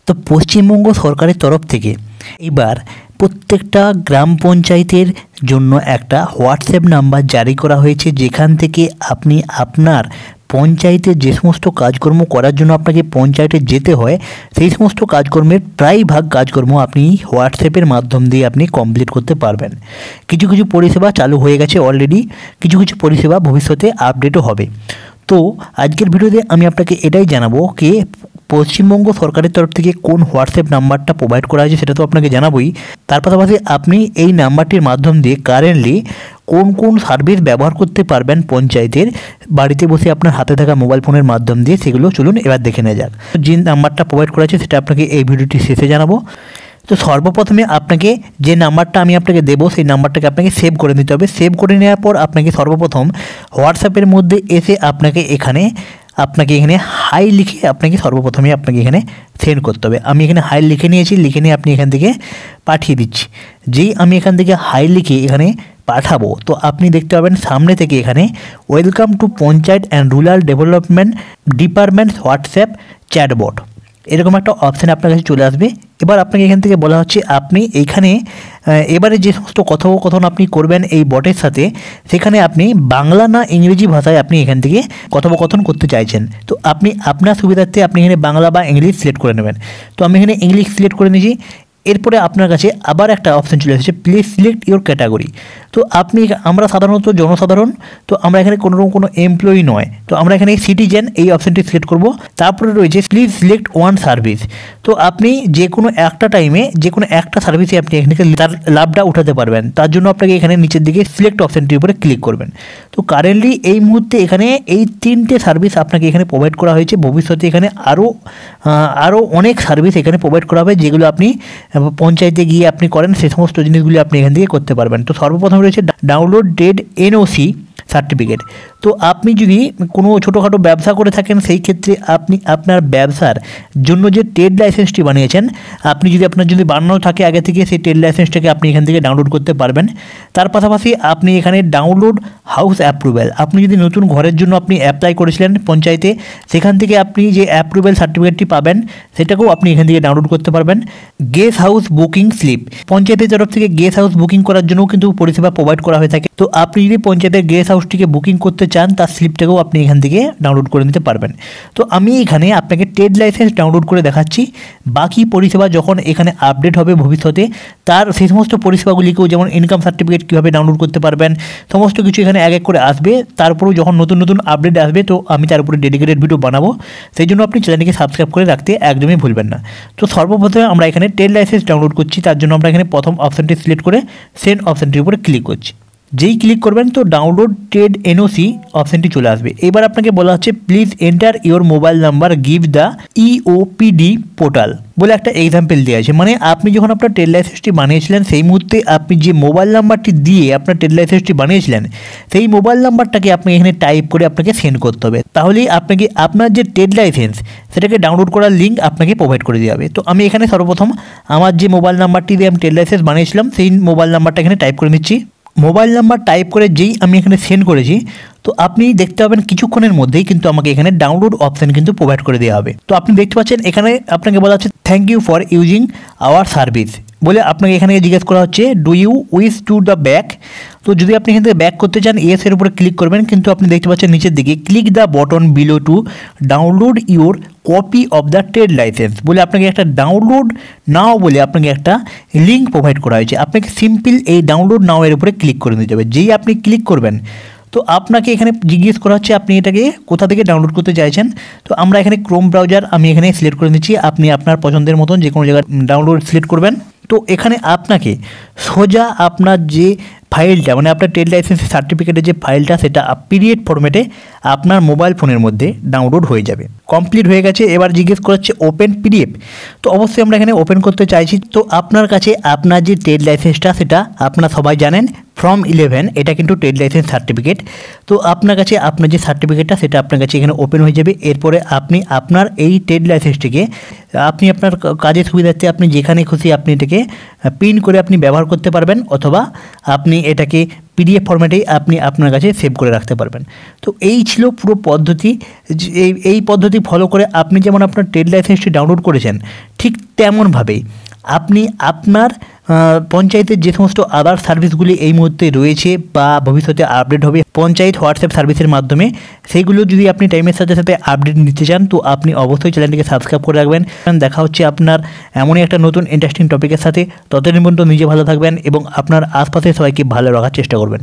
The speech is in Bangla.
তো পশ্চিমবঙ্গ সরকারের তরফ থেকে এবার প্রত্যেকটা গ্রাম পঞ্চায়েতের জন্য একটা হোয়াটসঅ্যাপ নাম্বার জারি করা হয়েছে, যেখান থেকে আপনি আপনার পঞ্চায়েতের যে সমস্ত কাজকর্ম করার জন্য আপনাকে পঞ্চায়েতে যেতে হয় সেই সমস্ত কাজকর্মের প্রায় ভাগ কাজকর্ম আপনি হোয়াটসঅ্যাপের মাধ্যম দিয়ে আপনি কমপ্লিট করতে পারবেন। কিছু কিছু পরিষেবা চালু হয়ে গেছে অলরেডি, কিছু কিছু পরিষেবা ভবিষ্যতে আপডেটও হবে। তো আজকের ভিডিওতে আমি আপনাকে এটাই জানাবো কি পশ্চিমবঙ্গ সরকারের তরফ থেকে কোন হোয়াটসঅ্যাপ নাম্বারটা প্রোভাইড করা হয়েছে সেটা তো আপনাকে জানাবোই। তার পাশাপাশি আপনি এই নাম্বারটির মাধ্যম দিয়ে কারেন্টলি কোন কোন সার্ভিস ব্যবহার করতে পারবেন পঞ্চায়েতের বাড়িতে বসে আপনার হাতে থাকা মোবাইল ফোনের মাধ্যম দিয়ে, সেগুলো চলুন এবার দেখে নেওয়া যাক। যে নাম্বারটা প্রোভাইড করা হয়েছে সেটা আপনাকে এই ভিডিওটি শেষে জানাবো। তো সর্বপ্রথমে আপনাকে যে নাম্বারটা আমি আপনাকে দেবো সেই নাম্বারটাকে আপনাকে সেভ করে নিতে হবে। সেভ করে নেওয়ার পর আপনাকে সর্বপ্রথম হোয়াটসঅ্যাপের মধ্যে এসে আপনাকে এখানে হাই লিখে সর্বপ্রথমে আপনাকে এখানে সেন্ড করতে হবে। আমি এখানে হাই লিখে নিয়েছি, লিখে নিয়ে আপনি এখান থেকে পাঠিয়ে দিচ্ছি। যেই আমি এখান থেকে হাই লিখে এখানে পাঠাবো তো আপনি দেখতে পাবেন সামনে থেকে এখানে welcome to panchayat and rural development department WhatsApp chatbot এরকম একটা অপশান আপনার কাছে চলে আসবে। এবার আপনাকে এখান থেকে বলা হচ্ছে আপনি এইখানে এবারে যে সমস্ত কথোপকথন আপনি করবেন এই বটের সাথে, সেখানে আপনি বাংলা না ইংরেজি ভাষায় আপনি এখান থেকে কথোপকথন করতে চাইছেন। তো আপনি আপনার সুবিধার্থে আপনি এখানে বাংলা বা ইংলিশ সিলেক্ট করে নেবেন। তো আমি এখানে ইংলিশ সিলেক্ট করে নিয়েছি। এরপরে আপনার কাছে আবার একটা অপশান চলে এসেছে প্লিজ সিলেক্ট ইউর ক্যাটাগরি। তো আমরা সাধারণত জনসাধারণ, তো আমরা এখানে কোনো এমপ্লয়ি নয়, তো আমরা এখানে সিটিজেন এই অপশানটি সিলেক্ট করব। তারপরে রয়েছে প্লিজ সিলেক্ট ওয়ান সার্ভিস। তো আপনি যে কোনো একটা টাইমে যে কোনো একটা সার্ভিসে আপনি এখানে তার লাভটা উঠাতে পারবেন। তার জন্য আপনাকে এখানে নিচের দিকে সিলেক্ট অপশানটির উপরে ক্লিক করবেন। তো কারেন্টলি এই মুহূর্তে এখানে এই 3টে সার্ভিস আপনাকে এখানে প্রোভাইড করা হয়েছে। ভবিষ্যতে এখানে আরও অনেক সার্ভিস এখানে প্রোভাইড করা হবে, যেগুলো আপনি পঞ্চায়েতে গিয়ে আপনি করেন সেই সমস্ত জিনিসগুলি আপনি এখান থেকে করতে পারবেন। তো সর্বপ্রথম রয়েছে ডাউনলোডেড এনওসি সার্টিফিকেট। তো আপনি যদি কোনো ছোটোখাটো ব্যবসা করে থাকেন সেই ক্ষেত্রে আপনি আপনার ব্যবসার জন্য যে ট্রেড লাইসেন্সটি বানিয়েছেন, আপনি যদি বানানো থাকে আগে থেকে সেই ট্রেড লাইসেন্সটাকে আপনি এখান থেকে ডাউনলোড করতে পারবেন। তার পাশাপাশি আপনি এখানে ডাউনলোড হাউস অ্যাপ্রুভেল, আপনি যদি নতুন ঘরের জন্য আপনি অ্যাপ্লাই করেছিলেন পঞ্চায়েতে, সেখান থেকে আপনি যে অ্যাপ্রুভেল সার্টিফিকেটটি পাবেন সেটাকেও আপনি এখান থেকে ডাউনলোড করতে পারবেন। গেস্ট হাউস বুকিং স্লিপ, পঞ্চায়েতের তরফ থেকে গেস্ট হাউস বুকিং করার জন্য কিন্তু পরিষেবা প্রোভাইড করা হয়ে থাকে। তো আপনি যদি পঞ্চায়েতের গেস্ট হাউসটিকে বুকিং করতে চান তার স্লিপটাকেও আপনি এখান থেকে ডাউনলোড করে নিতে পারবেন। তো আমি এখানে আপনাকে ট্রেড লাইসেন্স ডাউনলোড করে দেখাচ্ছি। বাকি পরিষেবা যখন এখানে আপডেট হবে ভবিষ্যতে, তার সেই সমস্ত পরিষেবাগুলিকেও, যেমন ইনকাম সার্টিফিকেট কীভাবে ডাউনলোড করতে পারবেন সমস্ত কিছু এখানে এক এক করে আসবে। তারপরেও যখন নতুন নতুন আপডেট আসবে তো আমি তার উপরে ডেডিকেটেড ভিডিও বানাবো, সেই জন্য আপনি চ্যানেলটিকে সাবস্ক্রাইব করে রাখতে একদমই ভুলবেন না। তো সর্বপ্রথমে আমরা এখানে ট্রেড লাইসেন্স ডাউনলোড করছি, তার জন্য আমরা এখানে প্রথম অপশানটি সিলেক্ট করে সেন্ড অপশানটির উপরে ক্লিক করছি। যেই ক্লিক করবেন তো ডাউনলোড ট্রেড এনওসি অপশানটি চলে আসবে। এবার আপনাকে বলা হচ্ছে please enter your mobile number give the EOPD portal বলে একটা এক্সাম্পল দেওয়া আছে। মানে আপনি যখন আপনার ট্রেড লাইসেন্সটি বানিয়েছিলেন সেই মুহূর্তে আপনি যে মোবাইল নাম্বারটি দিয়ে আপনার ট্রেড লাইসেন্সটি বানিয়েছিলেন সেই মোবাইল নাম্বারটাকে আপনি এখানে টাইপ করে আপনাকে সেন্ড করতে হবে। তাহলেই আপনাকে আপনার যে ট্রেড লাইসেন্স সেটাকে ডাউনলোড করার লিঙ্ক আপনাকে প্রোভাইড করে দেওয়া হবে। তো আমি এখানে সর্বপ্রথম আমার যে মোবাইল নাম্বারটি দিয়ে আমি ট্রেড লাইসেন্স বানিয়েছিলাম সেই মোবাইল নাম্বারটা এখানে টাইপ করে নিচ্ছি। মোবাইল নাম্বার টাইপ করে যেই আমি এখানে সেন্ড করেছি তো আপনি দেখতে পাবেন কিছুক্ষণের মধ্যেই কিন্তু আমাকে এখানে ডাউনলোড অপশান কিন্তু প্রোভাইড করে দেওয়া হবে। তো আপনি দেখতে পাচ্ছেন এখানে আপনাকে বলা হচ্ছে thank you for using our service বলে আপনাকে এখানে জিজ্ঞেস করা হচ্ছে do you wish to the back. তো যদি আপনি এখান থেকে ব্যাক করতে চান এস এর উপরে ক্লিক করবেন, কিন্তু আপনি দেখতে পাচ্ছেন নিচের দিকে click the button below to download your copy of the trade licence বলে আপনাকে একটা ডাউনলোড নাও বলে আপনাকে একটা লিঙ্ক প্রোভাইড করা হয়েছে। আপনাকে সিম্পল এই ডাউনলোড নাও এর উপরে ক্লিক করে দিতে হবে। যেই আপনি ক্লিক করবেন তো আপনাকে এখানে জিজ্ঞেস করা হচ্ছে আপনি এটাকে কোথা থেকে ডাউনলোড করতে চাইছেন। তো আমরা এখানে ক্রোম ব্রাউজার আমি এখানে সিলেক্ট করে নিচ্ছি। আপনি আপনার পছন্দের মতন যে কোনো জায়গায় ডাউনলোড সিলেক্ট করবেন। তো এখানে আপনাকে সোজা আপনার যে ফাইলটা মানে আপনার ট্রেড লাইসেন্স সার্টিফিকেটের যে ফাইলটা সেটা পিডিএফ ফরম্যাটে আপনার মোবাইল ফোনের মধ্যে ডাউনলোড হয়ে যাবে। কমপ্লিট হয়ে গেছে। এবার জিজ্ঞেস করাচ্ছে ওপেন পিডিএফ। তো অবশ্যই আমরা এখানে ওপেন করতে চাইছি। তো আপনার কাছে আপনার যে ট্রেড লাইসেন্সটা সেটা আপনারা সবাই জানেন ফর্ম 11 এটা কিন্তু ট্রেড লাইসেন্স সার্টিফিকেট। তো আপনার কাছে আপনার যে সার্টিফিকেটটা সেটা আপনার কাছে এখানে ওপেন হয়ে যাবে। এরপরে আপনি আপনার এই ট্রেড লাইসেন্সটিকে আপনি আপনার কাজের সুবিধার্থে আপনি যেখানে খুশি আপনি এটাকে প্রিন্ট করে আপনি ব্যবহার করতে পারবেন, অথবা আপনি এটাকে পিডিএফ ফরম্যাটেই আপনি আপনার কাছে সেভ করে রাখতে পারবেন। তো এই ছিল পুরো পদ্ধতি। এই পদ্ধতি ফলো করে আপনি যেমন আপনার ট্রেড লাইসেন্সটি ডাউনলোড করেছেন, ঠিক তেমনভাবেই আপনি আপনার পঞ্চায়েতের যে সমস্ত আদার সার্ভিসগুলি এই মুহূর্তে রয়েছে বা ভবিষ্যতে আপডেট হবে পঞ্চায়েত হোয়াটসঅ্যাপ সার্ভিসের মাধ্যমে, সেইগুলো যদি আপনি টাইমের সাথে সাথে আপডেট নিতে চান তো আপনি অবশ্যই চ্যানেলটিকে সাবস্ক্রাইব করে রাখবেন। দেখা হচ্ছে আপনার এমনই একটা নতুন ইন্টারেস্টিং টপিকের সাথে। ততদিন পর্যন্ত নিজে ভালো থাকবেন এবং আপনার আশপাশের সবাইকে ভালো রাখার চেষ্টা করবেন।